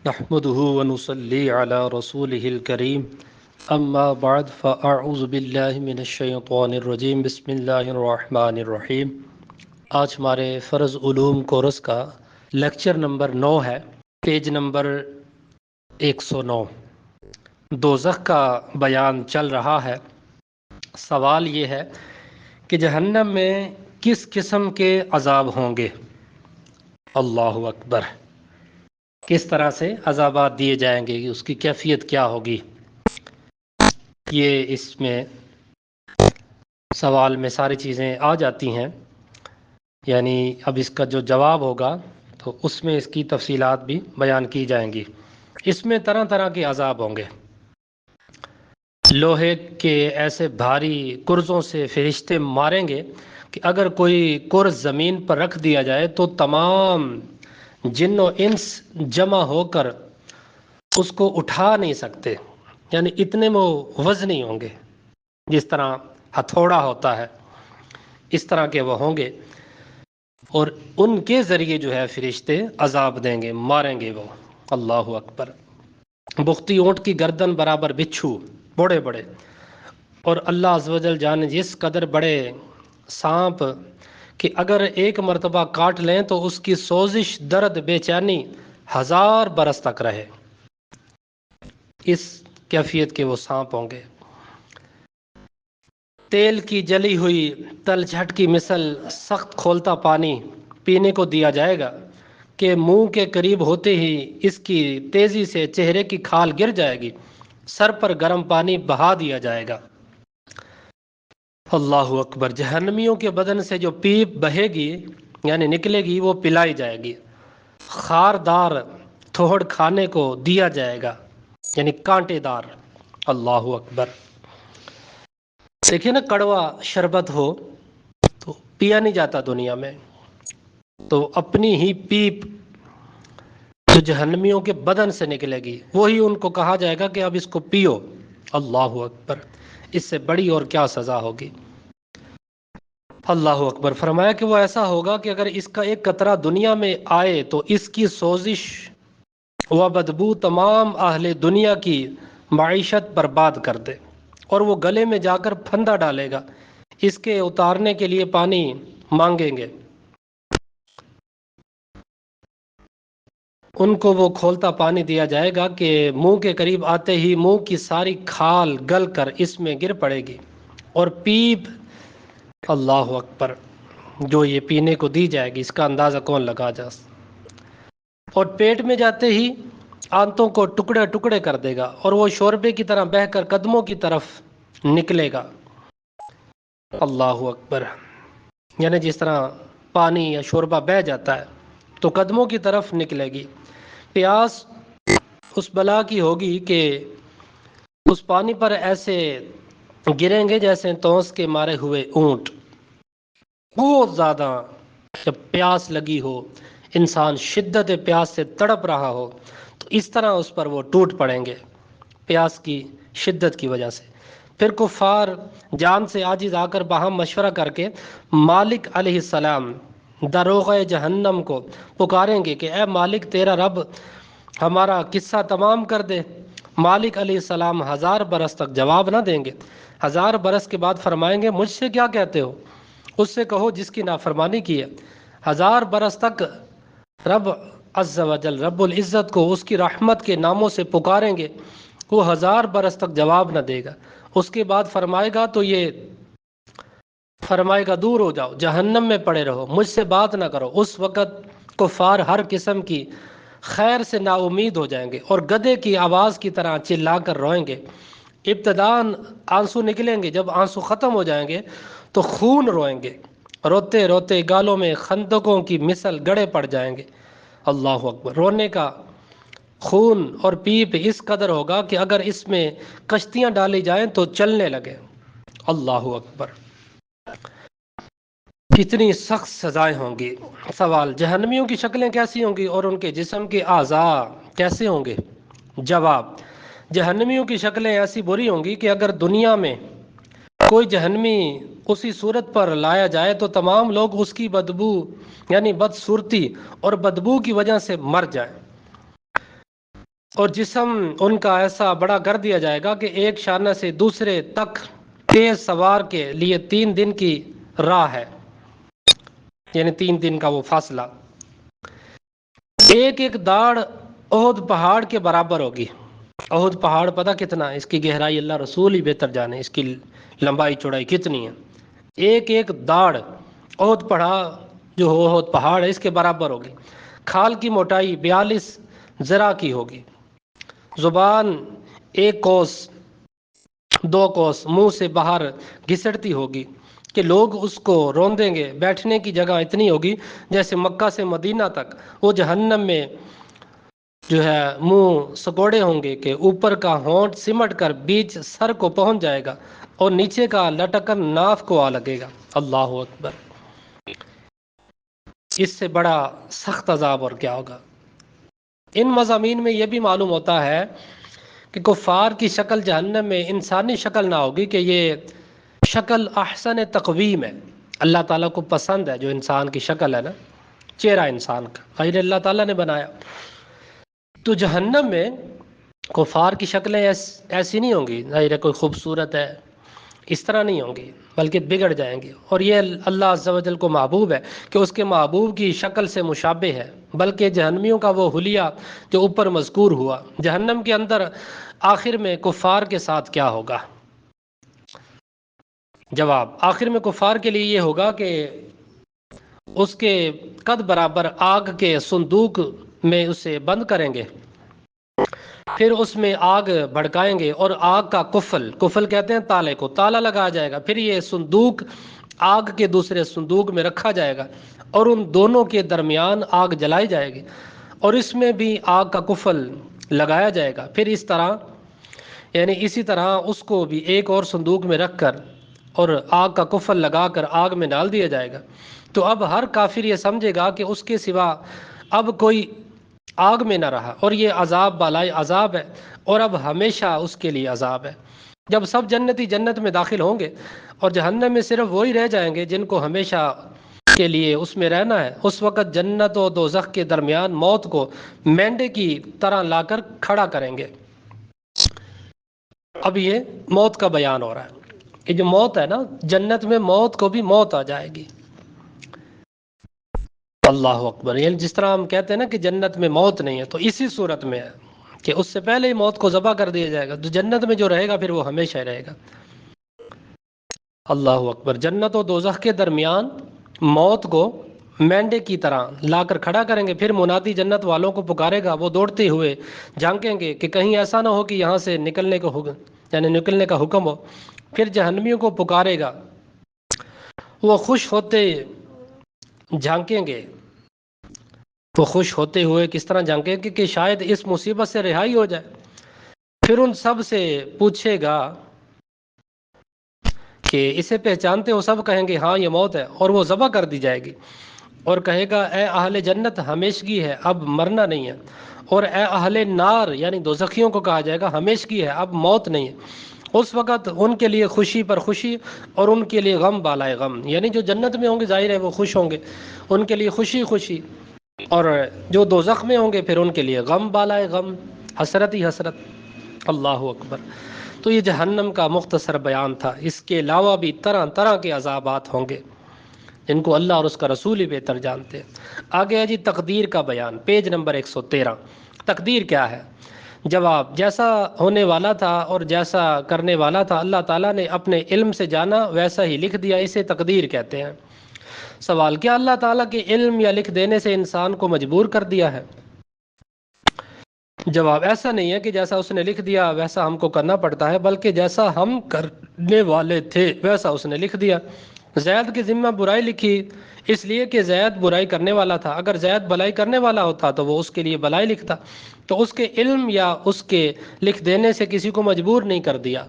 نحمده ونصلي على رسوله الكريم اما بعد فاعوذ باللہ من الشیطان الرجیم بسم اللہ الرحمن الرحیم۔ آج ہمارے فرض علوم کورس کا لیکچر نمبر 9 ہے، پیج نمبر 109۔ دوزخ کا بیان چل رہا ہے۔ سوال یہ ہے کہ جہنم میں کس قسم کے عذاب ہوں گے؟ اللہ اکبر، کس طرح سے عذابات دیے جائیں گے، اس کی کیفیت کیا ہوگی؟ یہ اس میں سوال میں ساری چیزیں آ جاتی ہیں، یعنی اب اس کا جو جواب ہوگا تو اس میں اس کی تفصیلات بھی بیان کی جائیں گی۔ اس میں طرح طرح کے عذاب ہوں گے۔ لوہے کے ایسے بھاری کرزوں سے فرشتے ماریں گے کہ اگر کوئی کرز زمین پر رکھ دیا جائے تو تمام جن و انس جمع ہو کر اس کو اٹھا نہیں سکتے، یعنی اتنے وہ وزنی ہوں گے، جس طرح ہتھوڑا ہوتا ہے اس طرح کے وہ ہوں گے، اور ان کے ذریعے جو ہے فرشتے عذاب دیں گے، ماریں گے وہ۔ اللہ اکبر۔ بختی اونٹ کی گردن برابر بچھو، بڑے بڑے، اور اللہ عز و جل جانے جس قدر بڑے سانپ کہ اگر ایک مرتبہ کاٹ لیں تو اس کی سوزش، درد، بے چینی 1000 برس تک رہے، اس کیفیت کے وہ سانپ ہوں گے۔ تیل کی جلی ہوئی تل چھٹ کی مثل سخت کھولتا پانی پینے کو دیا جائے گا کہ منہ کے قریب ہوتے ہی اس کی تیزی سے چہرے کی کھال گر جائے گی، سر پر گرم پانی بہا دیا جائے گا۔ اللہ اکبر۔ جہنمیوں کے بدن سے جو پیپ بہے گی یعنی نکلے گی وہ پلائی جائے گی۔ خاردار تھوڑ کھانے کو دیا جائے گا، یعنی کانٹے دار۔ اللہ اکبر۔ دیکھیں نا، کڑوا شربت ہو تو پیا نہیں جاتا دنیا میں، تو اپنی ہی پیپ جو جہنمیوں کے بدن سے نکلے گی وہی ان کو کہا جائے گا کہ اب اس کو پیو۔ اللہ اکبر۔ اس سے بڑی اور کیا سزا ہوگی؟ اللہ اکبر۔ فرمایا کہ وہ ایسا ہوگا کہ اگر اس کا ایک قطرہ دنیا میں آئے تو اس کی سوزش و بدبو تمام اہل دنیا کی معیشت برباد کر دے، اور وہ گلے میں جا کر پھندا ڈالے گا، اس کے اتارنے کے لیے پانی مانگیں گے۔ ان کو وہ کھولتا پانی دیا جائے گا کہ منہ کے قریب آتے ہی منہ کی ساری کھال گل کر اس میں گر پڑے گی، اور پیپ، اللہ اکبر، جو یہ پینے کو دی جائے گی اس کا اندازہ کون لگا جا، اور پیٹ میں جاتے ہی آنتوں کو ٹکڑے ٹکڑے کر دے گا، اور وہ شوربے کی طرح بہہ کر قدموں کی طرف نکلے گا۔ اللہ اکبر۔ یعنی جس طرح پانی یا شوربہ بہہ جاتا ہے تو قدموں کی طرف نکلے گی۔ پیاس اس بلا کی ہوگی کہ اس پانی پر ایسے گریں گے جیسے توس کے مارے ہوئے اونٹ۔ بہت زیادہ جب پیاس لگی ہو، انسان شدت پیاس سے تڑپ رہا ہو تو اس طرح اس پر وہ ٹوٹ پڑیں گے پیاس کی شدت کی وجہ سے۔ پھر کفار جان سے عاجز آ کر باہم مشورہ کر کے مالک علیہ السلام، داروغ جہنم کو پکاریں گے کہ اے مالک، تیرا رب ہمارا قصہ تمام کر دے۔ مالک علیہ السلام 1000 برس تک جواب نہ دیں گے۔ 1000 برس کے بعد فرمائیں گے مجھ سے کیا کہتے ہو؟ اس سے کہو جس کی نافرمانی کی ہے۔ 1000 برس تک رب عز و جل، رب العزت کو اس کی رحمت کے ناموں سے پکاریں گے، وہ 1000 برس تک جواب نہ دے گا۔ اس کے بعد فرمائے گا تو یہ فرمائے گا دور ہو جاؤ، جہنم میں پڑے رہو، مجھ سے بات نہ کرو۔ اس وقت کفار ہر قسم کی خیر سے نا امید ہو جائیں گے اور گدھے کی آواز کی طرح چلا کر روئیں گے۔ ابتداً آنسو نکلیں گے، جب آنسو ختم ہو جائیں گے تو خون روئیں گے، روتے روتے گالوں میں خندقوں کی مثل گڑے پڑ جائیں گے۔ اللہ اکبر۔ رونے کا خون اور پیپ اس قدر ہوگا کہ اگر اس میں کشتیاں ڈالی جائیں تو چلنے لگے۔ اللہ اکبر۔ کتنی سخت سزائیں ہوں گی۔ سوال، جہنمیوں کی شکلیں کیسی ہوں گی اور ان کے جسم کے اعضاء کیسے ہوں گے؟ جواب، جہنمیوں کی شکلیں ایسی بری ہوں گی کہ اگر دنیا میں کوئی جہنمی اسی صورت پر لایا جائے تو تمام لوگ اس کی بدبو یعنی بدصورتی اور بدبو کی وجہ سے مر جائیں۔ اور جسم ان کا ایسا بڑا کر دیا جائے گا کہ ایک شانہ سے دوسرے تک تیز سوار کے لیے 3 دن کی راہ ہے، یعنی 3 دن کا وہ فاصلہ۔ ایک ایک داڑھ احد پہاڑ کے برابر ہوگی۔ احد پہاڑ پتہ کتنا ہے؟ اس کی گہرائی اللہ رسول ہی بہتر جانے، اس کی لمبائی چوڑائی کتنی ہے۔ ایک ایک داڑھ احد جو احد پہاڑ ہے اس کے برابر ہوگی۔ کھال کی موٹائی 42 ذرا کی ہوگی۔ زبان 1 کوس 2 کوس منہ سے باہر گھسٹتی ہوگی کہ لوگ اس کو روندیں گے۔ بیٹھنے کی جگہ اتنی ہوگی جیسے مکہ سے مدینہ تک۔ وہ جہنم میں جو ہے منہ سکوڑے ہوں گے کہ اوپر کا ہونٹ سمٹ کر بیچ سر کو پہنچ جائے گا اور نیچے کا لٹکن ناف کو آ لگے گا۔ اللہ اکبر! اس سے بڑا سخت عذاب اور کیا ہوگا؟ ان مضامین میں یہ بھی معلوم ہوتا ہے کہ کفار کی شکل جہنم میں انسانی شکل نہ ہوگی، کہ یہ شکل احسن تقویم ہے، اللہ تعالیٰ کو پسند ہے جو انسان کی شکل ہے نا، چہرہ انسان کا غیر اللہ تعالیٰ نے بنایا۔ تو جہنم میں کفار کی شکلیں ایسی نہیں ہوں گی، ظاہر کوئی خوبصورت ہے اس طرح نہیں ہوں گی، بلکہ بگڑ جائیں گی۔ اور یہ اللہ عز و جل کو محبوب ہے کہ اس کے محبوب کی شکل سے مشابہ ہے۔ بلکہ جہنمیوں کا وہ حلیہ جو اوپر مذکور ہوا، جہنم کے اندر آخر میں کفار کے ساتھ کیا ہوگا؟ جواب: آخر میں کفار کے لیے یہ ہوگا کہ اس کے قد برابر آگ کے صندوق میں اسے بند کریں گے، پھر اس میں آگ بھڑکائیں گے اور آگ کا کفل کہتے ہیں تالے کو، تالا لگایا جائے گا۔ پھر یہ صندوق آگ کے دوسرے صندوق میں رکھا جائے گا اور ان دونوں کے درمیان آگ جلائی جائے گی اور اس میں بھی آگ کا کفل لگایا جائے گا۔ پھر اسی طرح اس کو بھی ایک اور صندوق میں رکھ کر اور آگ کا کفل لگا کر آگ میں ڈال دیا جائے گا۔ تو اب ہر کافر یہ سمجھے گا کہ اس کے سوا اب کوئی آگ میں نہ رہا، اور یہ عذاب بالائے عذاب ہے اور اب ہمیشہ اس کے لیے عذاب ہے۔ جب سب جنتی جنت میں داخل ہوں گے اور جہنم میں صرف وہی رہ جائیں گے جن کو ہمیشہ کے لیے اس میں رہنا ہے، اس وقت جنت و دوزخ کے درمیان موت کو مینڈے کی طرح لا کر کھڑا کریں گے۔ اب یہ موت کا بیان ہو رہا ہے کہ جو موت ہے نا، جنت میں موت کو بھی موت آ جائے گی۔ اللہ اکبر! یعنی جس طرح ہم کہتے ہیں نا کہ جنت میں موت نہیں ہے، تو اسی صورت میں ہے کہ اس سے پہلے ہی موت کو ذبح کر دیا جائے گا۔ تو جنت میں جو رہے گا پھر وہ ہمیشہ رہے گا۔ اللہ اکبر! جنت و دوزخ کے درمیان موت کو مینڈے کی طرح لا کر کھڑا کریں گے، پھر منادی جنت والوں کو پکارے گا، وہ دوڑتے ہوئے جھانکیں گے کہ کہیں ایسا نہ ہو کہ یہاں سے نکلنے کا حکم ہو۔ پھر جہنمیوں کو پکارے گا، وہ خوش ہوتے جھانکیں گے، وہ خوش ہوتے ہوئے کس طرح جھانکیں گے کہ شاید اس مصیبت سے رہائی ہو جائے۔ پھر ان سب سے پوچھے گا کہ اسے پہچانتے ہو؟ سب کہیں گے ہاں یہ موت ہے، اور وہ ذبح کر دی جائے گی اور کہے گا اے اہل جنت ہمیشگی ہے، اب مرنا نہیں ہے، اور اے اہل نار یعنی دوزخیوں کو کہا جائے گا ہمیشگی ہے، اب موت نہیں ہے۔ اس وقت ان کے لیے خوشی پر خوشی اور ان کے لیے غم بالائے غم، یعنی جو جنت میں ہوں گے ظاہر ہے وہ خوش ہوں گے، ان کے لیے خوشی خوشی، اور جو دوزخ میں ہوں گے پھر ان کے لیے غم بالائے غم، حسرت ہی حسرت۔ اللہ اکبر! تو یہ جہنم کا مختصر بیان تھا۔ اس کے علاوہ بھی طرح طرح کے عذابات ہوں گے جن کو اللہ اور اس کا رسول ہی بہتر جانتے ہیں۔ آگے ہے جی تقدیر کا بیان، پیج نمبر 113۔ تقدیر کیا ہے؟ جواب: جیسا ہونے والا تھا اور جیسا کرنے والا تھا اللہ تعالیٰ نے اپنے علم سے جانا، ویسا ہی لکھ دیا، اسے تقدیر کہتے ہیں۔ سوال: کیا اللہ تعالیٰ کے علم یا لکھ دینے سے انسان کو مجبور کر دیا ہے؟ جواب: ایسا نہیں ہے کہ جیسا اس نے لکھ دیا ویسا ہم کو کرنا پڑتا ہے، بلکہ جیسا ہم کرنے والے تھے ویسا اس نے لکھ دیا۔ زید کے ذمہ برائی لکھی اس لیے کہ زید برائی کرنے والا تھا، اگر زید بھلائی کرنے والا ہوتا تو وہ اس کے لیے بھلائی لکھتا، تو اس کے علم یا اس کے لکھ دینے سے کسی کو مجبور نہیں کر دیا۔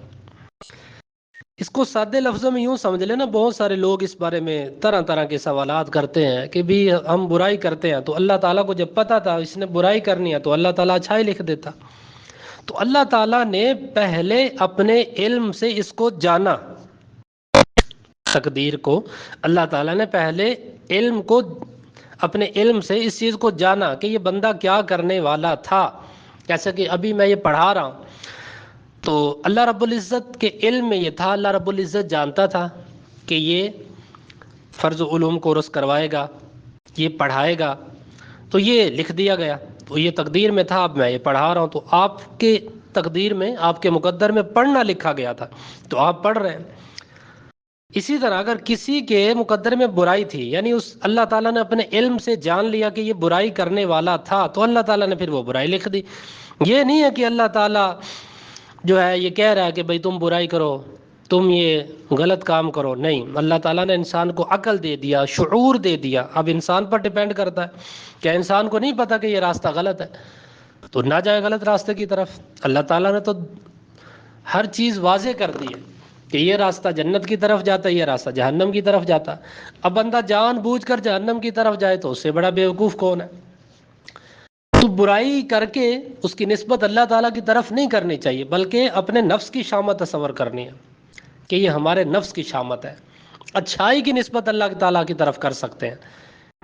اس کو سادے لفظوں میں یوں سمجھ لینا، بہت سارے لوگ اس بارے میں طرح طرح کے سوالات کرتے ہیں کہ بھی ہم برائی کرتے ہیں تو اللہ تعالیٰ کو جب پتہ تھا اس نے برائی کرنی ہے تو اللہ تعالیٰ اچھائی لکھ دیتا۔ تو اللہ تعالیٰ نے پہلے اپنے علم سے اس کو جانا، تقدیر کو اللہ تعالیٰ نے پہلے علم کو اپنے علم سے اس چیز کو جانا کہ یہ بندہ کیا کرنے والا تھا، جیسا کہ ابھی میں یہ پڑھا رہا ہوں تو اللہ رب العزت کے علم میں یہ تھا، اللہ رب العزت جانتا تھا کہ یہ فرض علوم کورس کروائے گا، یہ پڑھائے گا، تو یہ لکھ دیا گیا، تو یہ تقدیر میں تھا۔ اب میں یہ پڑھا رہا ہوں تو آپ کے تقدیر میں، آپ کے مقدر میں پڑھنا لکھا گیا تھا تو آپ پڑھ رہے ہیں۔ اسی طرح اگر کسی کے مقدر میں برائی تھی، یعنی اس اللہ تعالیٰ نے اپنے علم سے جان لیا کہ یہ برائی کرنے والا تھا، تو اللہ تعالیٰ نے پھر وہ برائی لکھ دی۔ یہ نہیں ہے کہ اللہ تعالیٰ جو ہے یہ کہہ رہا ہے کہ بھئی تم برائی کرو، تم یہ غلط کام کرو، نہیں، اللہ تعالیٰ نے انسان کو عقل دے دیا، شعور دے دیا۔ اب انسان پر ڈیپینڈ کرتا ہے، کیا انسان کو نہیں پتہ کہ یہ راستہ غلط ہے تو نہ جائے غلط راستے کی طرف۔ اللہ تعالیٰ نے تو ہر چیز واضح کر دی ہے کہ یہ راستہ جنت کی طرف جاتا ہے، یہ راستہ جہنم کی طرف جاتا ہے۔ اب بندہ جان بوجھ کر جہنم کی طرف جائے تو اس سے بڑا بیوقوف کون ہے؟ تو برائی کر کے اس کی نسبت اللہ تعالیٰ کی طرف نہیں کرنی چاہیے، بلکہ اپنے نفس کی شامت تصور کرنی ہے کہ یہ ہمارے نفس کی شامت ہے۔ اچھائی کی نسبت اللہ تعالیٰ کی طرف کر سکتے ہیں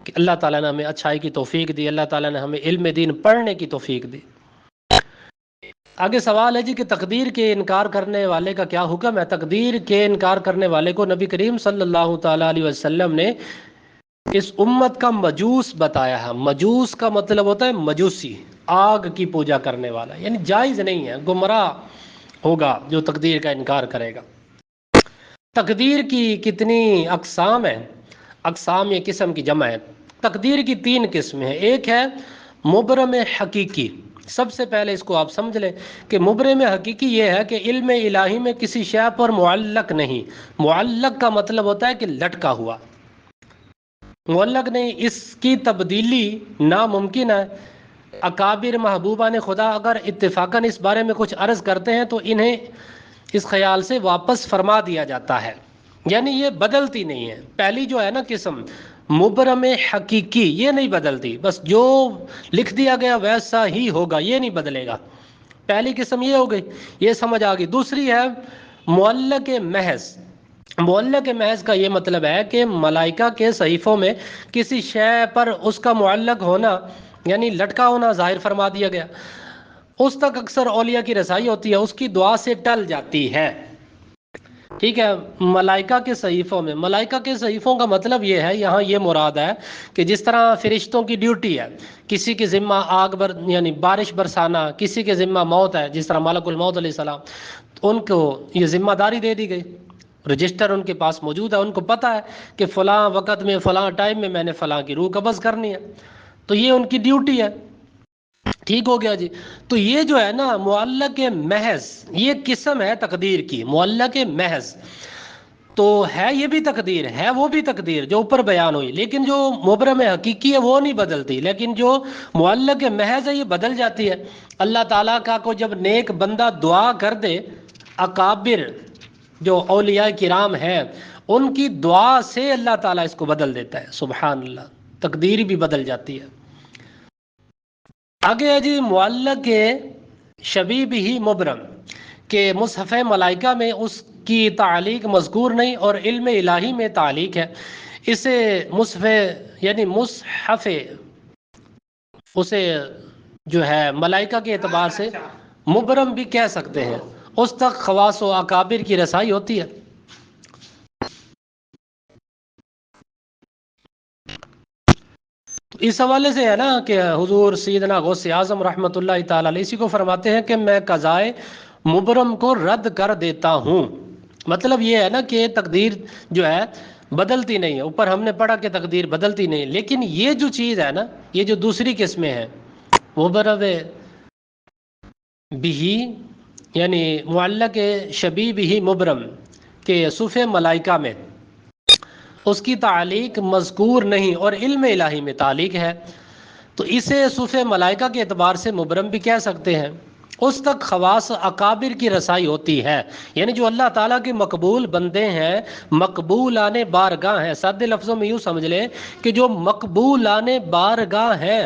کہ اللہ تعالیٰ نے ہمیں اچھائی کی توفیق دی، اللہ تعالیٰ نے ہمیں علم دین پڑھنے کی توفیق دی۔ آگے سوال ہے جی کہ تقدیر کے انکار کرنے والے کا کیا حکم ہے؟ تقدیر کے انکار کرنے والے کو نبی کریم صلی اللہ تعالیٰ علیہ وسلم نے اس امت کا مجوس بتایا ہے۔ مجوس کا مطلب ہوتا ہے مجوسی، آگ کی پوجا کرنے والا، یعنی جائز نہیں ہے، گمراہ ہوگا جو تقدیر کا انکار کرے گا۔ تقدیر کی کتنی اقسام ہیں؟ اقسام یہ قسم کی جمع ہے۔ تقدیر کی 3 قسمیں ہیں۔ ایک ہے مبرم حقیقی۔ سب سے پہلے اس کو آپ سمجھ لیں کہ مبرم حقیقی یہ ہے کہ علم الہی میں کسی شے پر معلق نہیں۔ معلق کا مطلب ہوتا ہے کہ لٹکا ہوا، معلق نہیں، اس کی تبدیلی ناممکن ہے۔ اکابر محبوبان خدا اگر اتفاقاً اس بارے میں کچھ عرض کرتے ہیں تو انہیں اس خیال سے واپس فرما دیا جاتا ہے، یعنی یہ بدلتی نہیں ہے۔ پہلی جو ہے نا قسم مبرم حقیقی، یہ نہیں بدلتی، بس جو لکھ دیا گیا ویسا ہی ہوگا، یہ نہیں بدلے گا۔ پہلی قسم یہ ہو گئی، یہ سمجھ آ گئی۔ دوسری ہے معلق محض۔ معلق محض کا یہ مطلب ہے کہ ملائکہ کے صحیفوں میں کسی شے پر اس کا معلق ہونا یعنی لٹکا ہونا ظاہر فرما دیا گیا، اس تک اکثر اولیاء کی رسائی ہوتی ہے، اس کی دعا سے ٹل جاتی ہے۔ ٹھیک ہے، ملائکہ کے صحیفوں میں، ملائکہ کے صحیفوں کا مطلب یہ ہے، یہاں یہ مراد ہے کہ جس طرح فرشتوں کی ڈیوٹی ہے، کسی کے ذمہ آگ یعنی بارش برسانا، کسی کے ذمہ موت ہے، جس طرح ملک الموت علیہ السلام، ان کو یہ ذمہ داری دے دی گئی، رجسٹر ان کے پاس موجود ہے، ان کو پتہ ہے کہ فلاں وقت میں فلاں ٹائم میں میں نے فلاں کی روح قبض کرنی ہے، تو یہ ان کی ڈیوٹی ہے۔ ٹھیک ہو گیا جی۔ تو یہ جو ہے نا معلق محض، یہ قسم ہے تقدیر کی، معلق محض تو ہے، یہ بھی تقدیر ہے، وہ بھی تقدیر جو اوپر بیان ہوئی، لیکن جو مبرم حقیقی ہے وہ نہیں بدلتی، لیکن جو معلق محض ہے یہ بدل جاتی ہے۔ اللہ تعالیٰ کا کو جب نیک بندہ دعا کر دے، اکابر جو اولیاء کرام ہیں ان کی دعا سے اللہ تعالیٰ اس کو بدل دیتا ہے، سبحان اللہ، تقدیر بھی بدل جاتی ہے۔ آگے ہے جی معلق شبیہ ہی مبرم، کہ مصحف ملائکہ میں اس کی تعلیق مذکور نہیں اور علم الہی میں تعلیق ہے، اسے مصحف یعنی مصحف اسے جو ہے ملائکہ کے اعتبار سے مبرم بھی کہہ سکتے ہیں، اس تک خواص و اکابر کی رسائی ہوتی ہے۔ اس حوالے سے ہے نا کہ حضور سیدنا غوث اعظم رحمۃ اللہ تعالی علیہ اسی کو فرماتے ہیں کہ میں قضائے مبرم کو رد کر دیتا ہوں۔ مطلب یہ ہے نا کہ تقدیر جو ہے بدلتی نہیں ہے، اوپر ہم نے پڑھا کہ تقدیر بدلتی نہیں، لیکن یہ جو چیز ہے نا، یہ جو دوسری قسمیں ہیں مبرم بھی یعنی معلق شبیہ بھی مبرم، کہ صف ملائکہ میں اس کی تعلیق مذکور نہیں اور علم الہی میں تعلیق ہے، تو اسے صف ملائکہ کے اعتبار سے مبرم بھی کہہ سکتے ہیں، اس تک خواص اکابر کی رسائی ہوتی ہے، یعنی جو اللہ تعالیٰ کے مقبول بندے ہیں، مقبولان بارگاہ ہیں، سادے لفظوں میں یوں سمجھ لیں کہ جو مقبولان بارگاہ ہیں،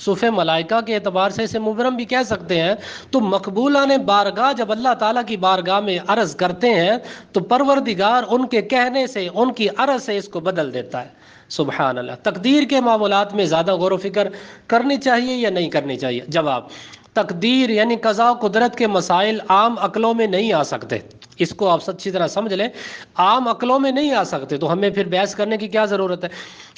صف ملائکہ کے اعتبار سے اسے مبرم بھی کہہ سکتے ہیں۔ تو مقبولان بارگاہ جب اللہ تعالیٰ کی بارگاہ میں عرض کرتے ہیں تو پروردگار ان کے کہنے سے، ان کی عرض سے اس کو بدل دیتا ہے، سبحان اللہ۔ تقدیر کے معاملات میں زیادہ غور و فکر کرنی چاہیے یا نہیں کرنی چاہیے؟ جواب، تقدیر یعنی قضا و قدرت کے مسائل عام عقلوں میں نہیں آ سکتے، اس کو آپ اچھی طرح سمجھ لیں، عام عقلوں میں نہیں آ سکتے، تو ہمیں پھر بحث کرنے کی کیا ضرورت ہے؟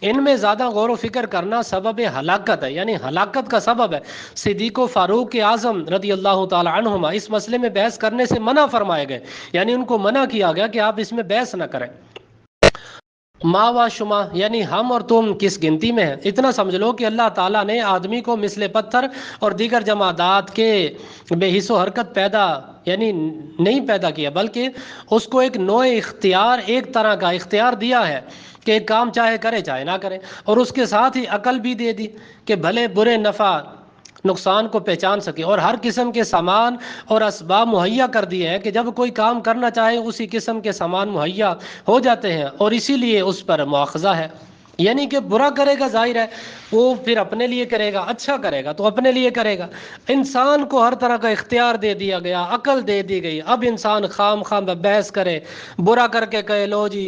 ان میں زیادہ غور و فکر کرنا سبب ہلاکت ہے، یعنی ہلاکت کا سبب ہے۔ صدیق و فاروق اعظم رضی اللہ تعالی عنہما اس مسئلے میں بحث کرنے سے منع فرمائے گئے، یعنی ان کو منع کیا گیا کہ آپ اس میں بحث نہ کریں۔ ما و شما یعنی ہم اور تم کس گنتی میں ہیں؟ اتنا سمجھ لو کہ اللہ تعالیٰ نے آدمی کو مثل پتھر اور دیگر جمادات کے بے حس و حرکت پیدا یعنی نہیں پیدا کیا، بلکہ اس کو ایک نوع اختیار، ایک طرح کا اختیار دیا ہے کہ ایک کام چاہے کرے چاہے نہ کرے، اور اس کے ساتھ ہی عقل بھی دے دی کہ بھلے برے نفع نقصان کو پہچان سکے، اور ہر قسم کے سامان اور اسباب مہیا کر دیے ہیں کہ جب کوئی کام کرنا چاہے اسی قسم کے سامان مہیا ہو جاتے ہیں، اور اسی لیے اس پر مواخذہ ہے۔ یعنی کہ برا کرے گا ظاہر ہے وہ پھر اپنے لیے کرے گا، اچھا کرے گا تو اپنے لیے کرے گا۔ انسان کو ہر طرح کا اختیار دے دیا گیا، عقل دے دی گئی، اب انسان خام خام بحث کرے، برا کر کے کہے لو جی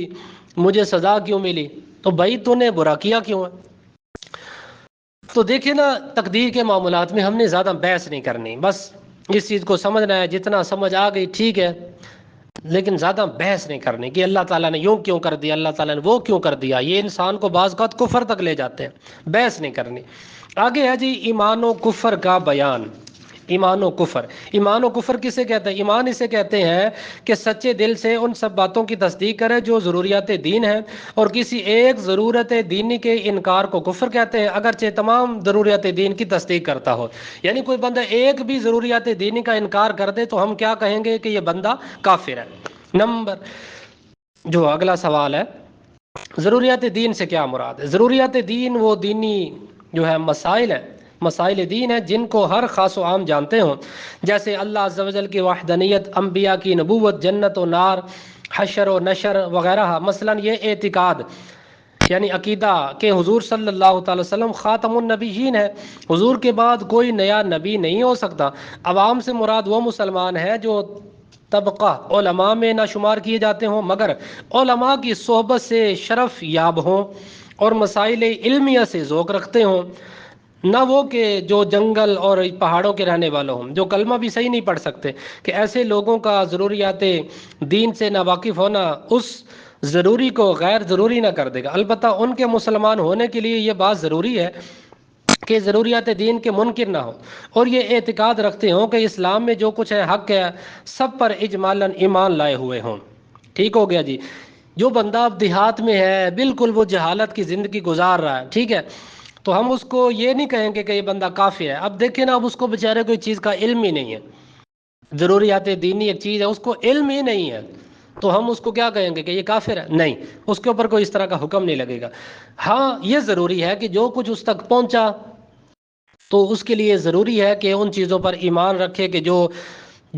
مجھے سزا کیوں ملی، تو بھائی تو نے برا کیا کیوں ہے؟ تو دیکھیں نا، تقدیر کے معاملات میں ہم نے زیادہ بحث نہیں کرنی، بس اس چیز کو سمجھنا ہے، جتنا سمجھ آ گئی ٹھیک ہے، لیکن زیادہ بحث نہیں کرنی کہ اللہ تعالیٰ نے یوں کیوں کر دیا، اللہ تعالیٰ نے وہ کیوں کر دیا، یہ انسان کو بعض اوقات کفر تک لے جاتے ہیں، بحث نہیں کرنی۔ آگے ہے جی ایمان و کفر کا بیان۔ ایمان و کفر، ایمان و کفر کسے کہتے ہیں؟ ایمان اسے کہتے ہیں کہ سچے دل سے ان سب باتوں کی تصدیق کرے جو ضروریات دین ہیں، اور کسی ایک ضرورت دینی کے انکار کو کفر کہتے ہیں، اگرچہ تمام ضروریات دین کی تصدیق کرتا ہو۔ یعنی کوئی بندہ ایک بھی ضروریات دینی کا انکار کر دے تو ہم کیا کہیں گے کہ یہ بندہ کافر ہے۔ نمبر جو اگلا سوال ہے، ضروریات دین سے کیا مراد ہے؟ ضروریات دین وہ دینی جو ہے مسائل ہیں، مسائل دین ہیں جن کو ہر خاص و عام جانتے ہوں، جیسے اللہ عز و جل کی وحدانیت، انبیاء کی نبوت، جنت و نار، حشر و نشر وغیرہ۔ مثلا یہ اعتقاد یعنی عقیدہ کہ حضور صلی اللہ تعالی وسلم خاتم النبیین ہے، حضور کے بعد کوئی نیا نبی نہیں ہو سکتا۔ عوام سے مراد وہ مسلمان ہے جو طبقہ علماء میں نہ شمار کیے جاتے ہوں، مگر علماء کی صحبت سے شرف یاب ہوں اور مسائل علمیہ سے ذوق رکھتے ہوں، نہ وہ کہ جو جنگل اور پہاڑوں کے رہنے والوں ہوں، جو کلمہ بھی صحیح نہیں پڑھ سکتے، کہ ایسے لوگوں کا ضروریات دین سے ناواقف ہونا اس ضروری کو غیر ضروری نہ کر دے گا۔ البتہ ان کے مسلمان ہونے کے لیے یہ بات ضروری ہے کہ ضروریات دین کے منکر نہ ہو، اور یہ اعتقاد رکھتے ہوں کہ اسلام میں جو کچھ ہے حق ہے، سب پر اجمالاً ایمان لائے ہوئے ہوں۔ ٹھیک ہو گیا جی۔ جو بندہ اب دیہات میں ہے، بالکل وہ جہالت کی زندگی گزار رہا ہے، ٹھیک ہے، تو ہم اس کو یہ نہیں کہیں گے کہ یہ بندہ کافر ہے۔ اب دیکھیں نا، اب اس کو بیچارے کوئی چیز کا علم ہی نہیں ہے، ضروریات دینی ایک چیز ہے اس کو علم ہی نہیں ہے، تو ہم اس کو کیا کہیں گے کہ یہ کافر ہے؟ نہیں، اس کے اوپر کوئی اس طرح کا حکم نہیں لگے گا۔ ہاں یہ ضروری ہے کہ جو کچھ اس تک پہنچا تو اس کے لیے ضروری ہے کہ ان چیزوں پر ایمان رکھے کہ جو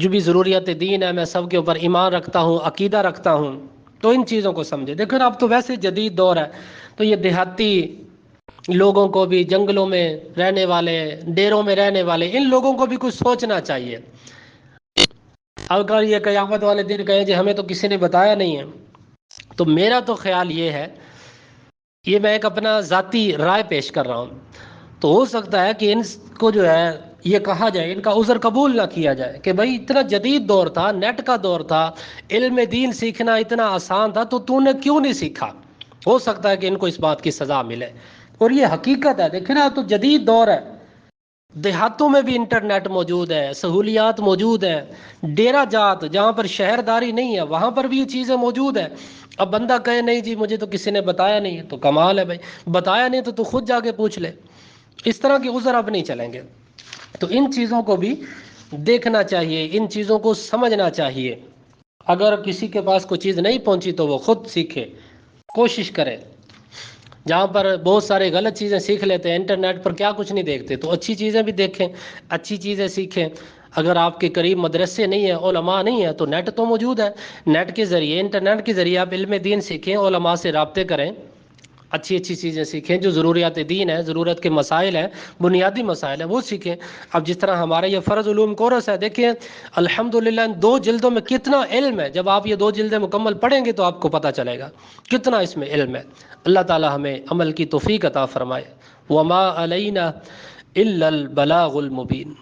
بھی ضروریات دین ہے میں سب کے اوپر ایمان رکھتا ہوں، عقیدہ رکھتا ہوں، تو ان چیزوں کو سمجھے۔ دیکھو نا، اب تو ویسے جدید دور ہے، تو یہ دیہاتی لوگوں کو بھی، جنگلوں میں رہنے والے، ڈیروں میں رہنے والے، ان لوگوں کو بھی کچھ سوچنا چاہیے۔ اگر یہ قیامت والے دن کہیں جی ہمیں تو کسی نے بتایا نہیں ہے، تو میرا تو خیال یہ ہے، یہ میں ایک اپنا ذاتی رائے پیش کر رہا ہوں، تو ہو سکتا ہے کہ ان کو جو ہے یہ کہا جائے، ان کا عذر قبول نہ کیا جائے کہ بھائی اتنا جدید دور تھا، نیٹ کا دور تھا، علم دین سیکھنا اتنا آسان تھا، تو نے کیوں نہیں سیکھا؟ ہو سکتا ہے کہ ان کو اس بات کی سزا ملے، اور یہ حقیقت ہے۔ دیکھیں نا، تو جدید دور ہے، دیہاتوں میں بھی انٹرنیٹ موجود ہے، سہولیات موجود ہیں، ڈیرہ جات جہاں پر شہرداری نہیں ہے وہاں پر بھی یہ چیزیں موجود ہیں۔ اب بندہ کہے نہیں جی مجھے تو کسی نے بتایا نہیں ہے، تو کمال ہے بھائی، بتایا نہیں تو خود جا کے پوچھ لے۔ اس طرح کے عذر اب نہیں چلیں گے، تو ان چیزوں کو بھی دیکھنا چاہیے، ان چیزوں کو سمجھنا چاہیے۔ اگر کسی کے پاس کوئی چیز نہیں پہنچی تو وہ خود سیکھے، کوشش کرے۔ جہاں پر بہت سارے غلط چیزیں سیکھ لیتے ہیں، انٹرنیٹ پر کیا کچھ نہیں دیکھتے، تو اچھی چیزیں بھی دیکھیں، اچھی چیزیں سیکھیں۔ اگر آپ کے قریب مدرسے نہیں ہیں، علماء نہیں ہیں، تو نیٹ تو موجود ہے، نیٹ کے ذریعے، انٹرنیٹ کے ذریعے آپ علم دین سیکھیں، علماء سے رابطے کریں، اچھی اچھی چیزیں سیکھیں، جو ضروریات دین ہے، ضرورت کے مسائل ہیں، بنیادی مسائل ہیں، وہ سیکھیں۔ اب جس طرح ہمارا یہ فرض علوم کورس ہے، دیکھیں الحمدللہ ان 2 جلدوں میں کتنا علم ہے۔ جب آپ یہ 2 جلدیں مکمل پڑھیں گے تو آپ کو پتہ چلے گا کتنا اس میں علم ہے۔ اللہ تعالی ہمیں عمل کی توفیق عطا فرمائے۔ وما علینا الا البلاغ المبین۔